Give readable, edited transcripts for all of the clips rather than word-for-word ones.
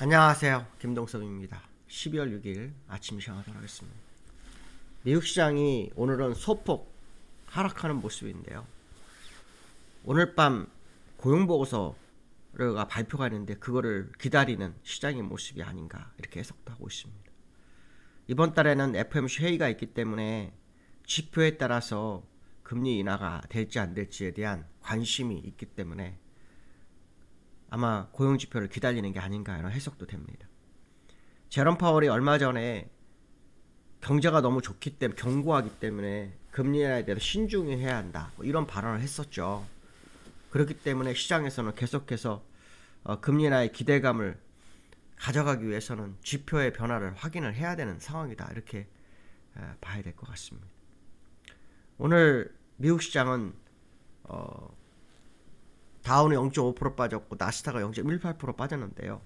안녕하세요. 김동섭입니다. 12월 6일 아침 시작하도록 하겠습니다. 미국 시장이 오늘은 소폭 하락하는 모습인데요. 오늘 밤 고용보고서가 발표가 있는데 그거를 기다리는 시장의 모습이 아닌가 이렇게 해석도 하고 있습니다. 이번 달에는 FOMC 회의가 있기 때문에 지표에 따라서 금리 인하가 될지 안 될지에 대한 관심이 있기 때문에 아마 고용지표를 기다리는 게 아닌가 이런 해석도 됩니다. 제롬 파월이 얼마 전에 경제가 너무 좋기 때문에 경고하기 때문에 금리 인하에 대해서 신중히 해야 한다 이런 발언을 했었죠. 그렇기 때문에 시장에서는 계속해서 금리 인하의 기대감을 가져가기 위해서는 지표의 변화를 확인을 해야 되는 상황이다 이렇게 봐야 될 것 같습니다. 오늘 미국 시장은 다우는 0.5% 빠졌고 나스닥은 0.18% 빠졌는데요.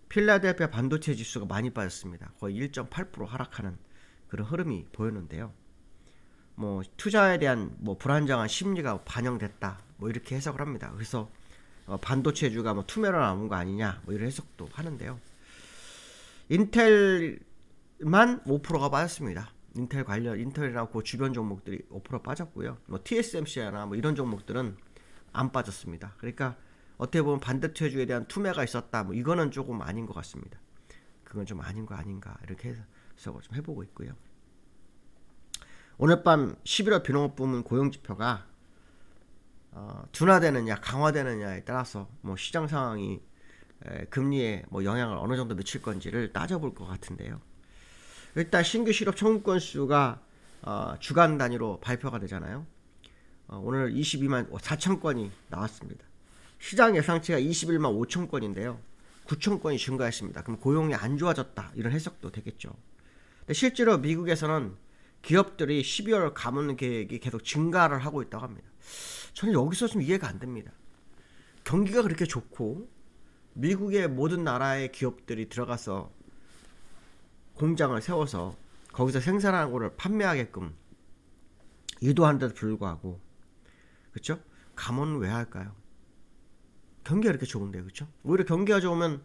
필라델피아 반도체 지수가 많이 빠졌습니다. 거의 1.8% 하락하는 그런 흐름이 보였는데요. 투자에 대한 불안정한 심리가 반영됐다 이렇게 해석을 합니다. 그래서 반도체주가 투매로 나온 거 아니냐 이런 해석도 하는데요. 인텔만 5%가 빠졌습니다. 인텔 관련 인텔이나 그 주변 종목들이 5% 빠졌고요. TSMC나 이런 종목들은 안 빠졌습니다. 그러니까 어떻게 보면 반도체주에 대한 투매가 있었다 이거는 조금 아닌 것 같습니다. 그건 좀 아닌 거 아닌가 이렇게 해석을 좀 해보고 있고요. 오늘 밤 11월 비농업 고용지표가 둔화되느냐 강화되느냐에 따라서 시장 상황이 금리에 영향을 어느 정도 미칠 건지를 따져볼 것 같은데요. 일단 신규 실업 청구 건수가 주간 단위로 발표가 되잖아요. 오늘 22만 4천 건이 나왔습니다. 시장 예상치가 21만 5천 건인데요. 9천 건이 증가했습니다. 그럼 고용이 안 좋아졌다 이런 해석도 되겠죠. 근데 실제로 미국에서는 기업들이 12월 감원 계획이 계속 증가를 하고 있다고 합니다. 저는 여기서 좀 이해가 안 됩니다. 경기가 그렇게 좋고 미국의 모든 나라의 기업들이 들어가서 공장을 세워서 거기서 생산하는 거를 판매하게끔 유도하는데도 불구하고 그렇죠? 감원은 왜 할까요? 경기가 이렇게 좋은데 그렇죠? 오히려 경기가 좋으면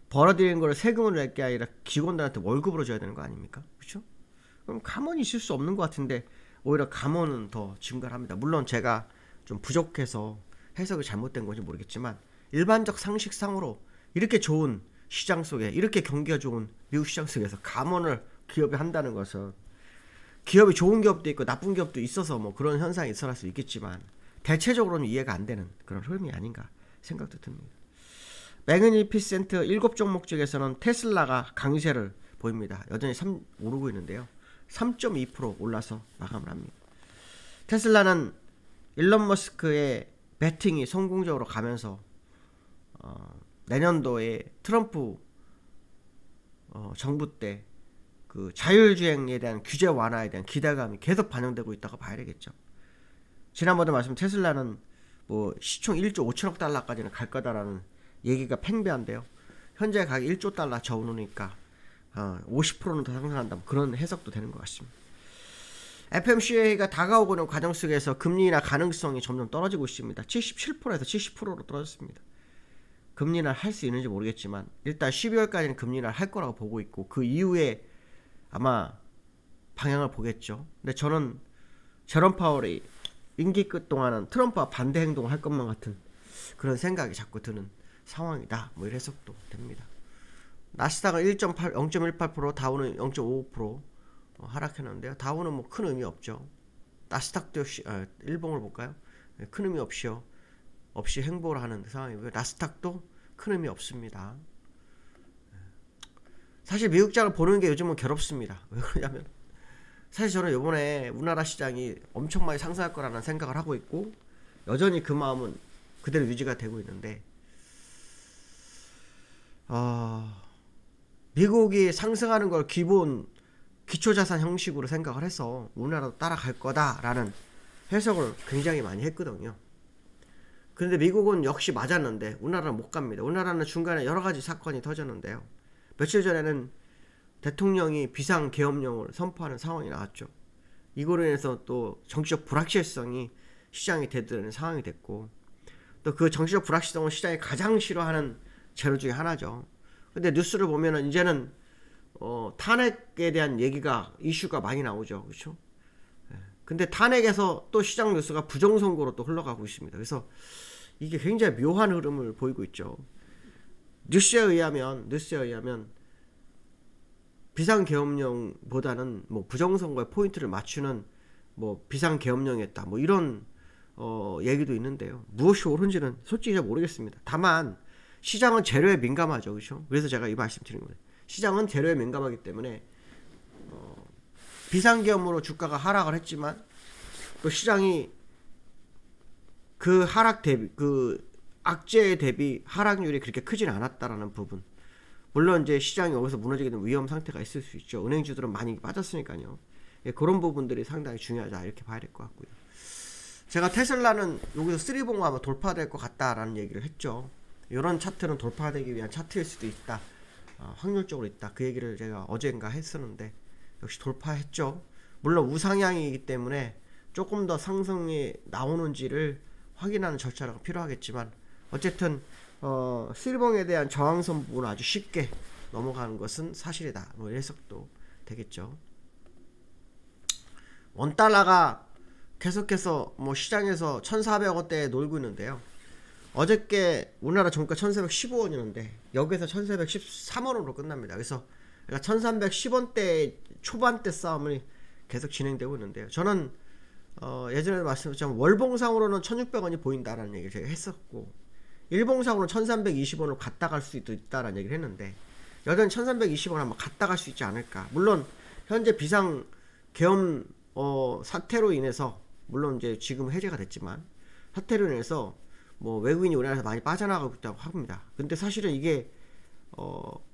벌어들이는 걸 세금을 낼 게 아니라 직원들한테 월급으로 줘야 되는 거 아닙니까? 그렇죠? 그럼 감원이 있을 수 없는 것 같은데 오히려 감원은 더 증가를 합니다. 물론 제가 좀 부족해서 해석이 잘못된 건지 모르겠지만 일반적 상식상으로 이렇게 좋은 시장 속에 이렇게 경기가 좋은 미국 시장 속에서 감원을 기업이 한다는 것은 기업이 좋은 기업도 있고 나쁜 기업도 있어서 그런 현상이 있어날 수 있겠지만 대체적으로는 이해가 안 되는 그런 흐름이 아닌가 생각도 듭니다. 매그니피센트 7종목 중에서는 테슬라가 강세를 보입니다. 여전히 오르고 있는데요. 3.2% 올라서 마감을 합니다. 테슬라는 일론 머스크의 배팅이 성공적으로 가면서 내년도에 트럼프 정부 때 그 자율주행에 대한 규제 완화에 대한 기대감이 계속 반영되고 있다고 봐야 되겠죠. 지난번에 말씀 테슬라는 시총 1조 5천억 달러까지는 갈 거다라는 얘기가 팽배한데요. 현재 가격이 1조 달러 저오르니까 50%는 더 상승한다 그런 해석도 되는 것 같습니다. FOMC가 다가오고 있는 과정 속에서 금리 인하 가능성이 점점 떨어지고 있습니다. 77%에서 70%로 떨어졌습니다. 금리 인하를 할 수 있는지 모르겠지만 일단 12월까지는 금리 인하를 할 거라고 보고 있고 그 이후에 아마 방향을 보겠죠. 근데 저는 제롬 파월이 임기 끝 동안은 트럼프와 반대 행동을 할 것만 같은 그런 생각이 자꾸 드는 상황이다 이런 해석도 됩니다. 나스닥은 0.18%, 다우는 0.55% 하락했는데요. 다우는 큰 의미 없죠. 나스닥도 일봉을 볼까요? 큰 의미 없이 행보를 하는 상황이고요. 나스닥도 큰 의미 없습니다. 사실 미국장을 보는 게 요즘은 괴롭습니다. 왜 그러냐면 사실 저는 이번에 우리나라 시장이 엄청 많이 상승할 거라는 생각을 하고 있고 여전히 그 마음은 그대로 유지가 되고 있는데 미국이 상승하는 걸 기초자산 형식으로 생각을 해서 우리나라도 따라갈 거다라는 해석을 굉장히 많이 했거든요. 그런데 미국은 역시 맞았는데 우리나라는 못 갑니다. 우리나라는 중간에 여러 가지 사건이 터졌는데요. 며칠 전에는 대통령이 비상계엄령을 선포하는 상황이 나왔죠. 이거로 인해서 또 정치적 불확실성이 시장에 대두되는 상황이 됐고 또 그 정치적 불확실성을 시장이 가장 싫어하는 재료 중에 하나죠. 근데 뉴스를 보면은 이제는 탄핵에 대한 얘기가 이슈가 많이 나오죠. 그렇죠? 근데 탄핵에서 또 시장 뉴스가 부정선거로 또 흘러가고 있습니다. 그래서 이게 굉장히 묘한 흐름을 보이고 있죠. 뉴스에 의하면 비상계엄령보다는 뭐 부정선거에 포인트를 맞추는 뭐 비상계엄령이었다 뭐 이런 얘기도 있는데요. 무엇이 옳은지는 솔직히 잘 모르겠습니다. 다만 시장은 재료에 민감하죠. 그렇죠? 그래서 제가 이 말씀 드린 거예요. 시장은 재료에 민감하기 때문에 비상계엄으로 주가가 하락을 했지만 또 시장이 그 하락 대비 그 악재에 대비 하락률이 그렇게 크진 않았다라는 부분. 물론 이제 시장이 여기서 무너지게 되는 위험 상태가 있을 수 있죠. 은행주들은 많이 빠졌으니까요. 예, 그런 부분들이 상당히 중요하다 이렇게 봐야 될 것 같고요. 제가 테슬라는 여기서 3봉 아마 돌파될 것 같다라는 얘기를 했죠. 이런 차트는 돌파되기 위한 차트일 수도 있다. 확률적으로 있다. 그 얘기를 제가 어젠가 했었는데 역시 돌파했죠. 물론 우상향이기 때문에 조금 더 상승이 나오는지를 확인하는 절차가 필요하겠지만 어쨌든 실봉에 대한 저항선 부분은 아주 쉽게 넘어가는 것은 사실이다. 뭐 해석도 되겠죠. 원달러가 계속해서 뭐 시장에서 1,400원대에 놀고 있는데요. 어저께 우리나라 종가 1,415원이었는데 여기서 1,413원으로 끝납니다. 그래서 1,310원대 초반대 싸움이 계속 진행되고 있는데요. 저는 예전에 말씀드렸지만 월봉상으로는 1,600원이 보인다라는 얘기를 제가 했었고 일봉상으로는 1,320원으로 갔다 갈 수도 있다라는 얘기를 했는데 여전히 1,320원 한번 갔다 갈 수 있지 않을까. 물론 현재 비상 계엄 사태로 인해서 물론 이제 지금 해제가 됐지만 사태로 인해서 뭐 외국인이 우리나라에서 많이 빠져나가고 있다고 합니다. 근데 사실은 이게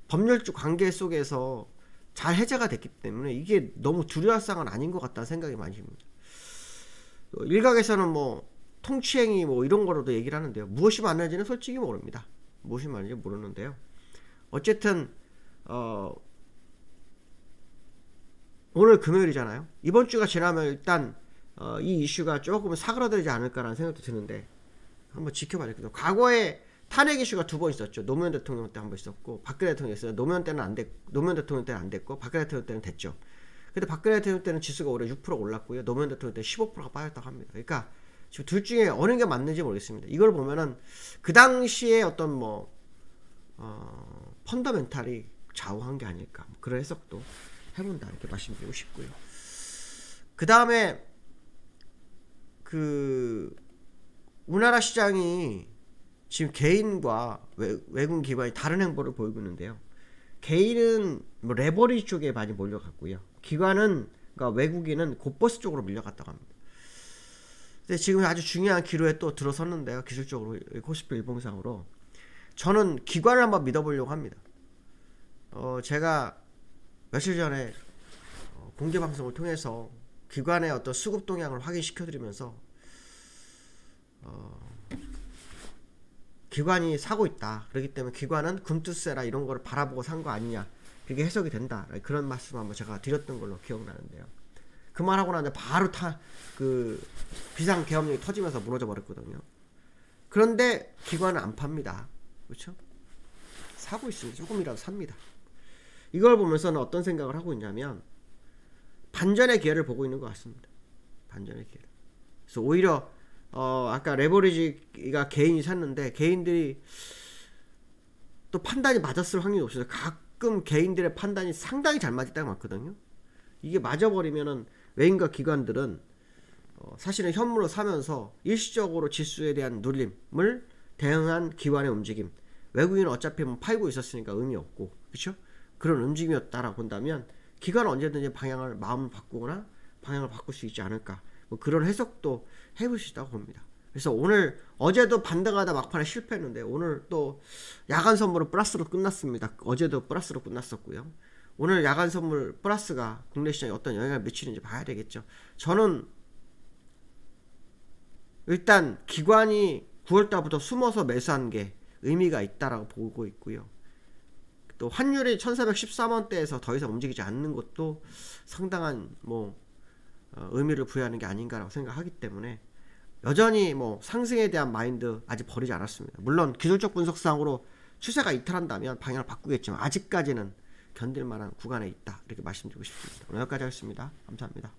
법률적 관계 속에서 잘 해제가 됐기 때문에 이게 너무 두려워할 상은 아닌 것 같다는 생각이 많이 듭니다. 일각에서는 뭐 통치행위 뭐 이런 거로도 얘기를 하는데요. 무엇이 맞는지는 솔직히 모릅니다. 무엇이 맞는지 모르는데요. 어쨌든 오늘 금요일이잖아요. 이번 주가 지나면 일단 이 이슈가 조금 사그라들지 않을까라는 생각도 드는데 한번 지켜봐야 되겠죠. 과거에 탄핵 이슈가 2번 있었죠. 노무현 대통령 때 한 번 있었고 박근혜 대통령 있어요. 노무현 대통령 때는 안 됐고 박근혜 대통령 때는 됐죠. 근데 박근혜 대통령 때는 지수가 올해 6% 올랐고요. 노무현 대통령 때는 15%가 빠졌다고 합니다. 그러니까 지금 둘 중에 어느 게 맞는지 모르겠습니다. 이걸 보면은 그 당시에 어떤 뭐 펀더멘탈이 좌우한 게 아닐까 뭐 그런 해석도 해본다 이렇게 말씀드리고 싶고요. 그 다음에 우리나라 시장이 지금 개인과 외국 기관이 다른 행보를 보이고 있는데요. 개인은 뭐 레버리지 쪽에 많이 몰려갔고요. 기관은 그러니까 외국인은 곧버스 쪽으로 밀려갔다고 합니다. 근데 지금 아주 중요한 기로에 또 들어섰는데요. 기술적으로 코스피 일봉상으로 저는 기관을 한번 믿어보려고 합니다. 제가 며칠 전에 공개 방송을 통해서 기관의 어떤 수급 동향을 확인시켜드리면서 기관이 사고 있다. 그렇기 때문에 기관은 금투세라 이런 거를 바라보고 산 거 아니냐. 그게 해석이 된다. 그런 말씀 한번 제가 드렸던 걸로 기억나는데요. 그 말하고 나서 바로 비상계엄령이 터지면서 무너져 버렸거든요. 그런데 기관은 안 팝니다. 그렇죠? 사고 있습니다. 조금이라도 삽니다. 이걸 보면서는 어떤 생각을 하고 있냐면 반전의 기회를 보고 있는 것 같습니다. 반전의 기회. 그래서 오히려 아까 레버리지가 개인이 샀는데 개인들이 또 판단이 맞았을 확률이 없어요. 가끔 개인들의 판단이 상당히 잘 맞을 때가 많거든요. 이게 맞아버리면은 외인과 기관들은 사실은 현물을 사면서 일시적으로 지수에 대한 눌림을 대응한 기관의 움직임. 외국인은 어차피 뭐 팔고 있었으니까 의미 없고, 그렇죠? 그런 움직임이었다라고 본다면 기관은 언제든지 마음을 바꾸거나 방향을 바꿀 수 있지 않을까. 뭐 그런 해석도 해볼 수 있다고 봅니다. 그래서 어제도 반등하다 막판에 실패했는데 오늘 또 야간 선물은 플러스로 끝났습니다. 어제도 플러스로 끝났었고요. 오늘 야간 선물 플러스가 국내 시장에 어떤 영향을 미치는지 봐야 되겠죠. 저는 일단 기관이 9월달부터 숨어서 매수한 게 의미가 있다라고 보고 있고요. 또 환율이 1413원대에서 더 이상 움직이지 않는 것도 상당한 의미를 부여하는 게 아닌가라고 생각하기 때문에 여전히 상승에 대한 마인드 아직 버리지 않았습니다. 물론 기술적 분석상으로 추세가 이탈한다면 방향을 바꾸겠지만 아직까지는 견딜 만한 구간에 있다. 이렇게 말씀드리고 싶습니다. 오늘 여기까지 하겠습니다. 감사합니다.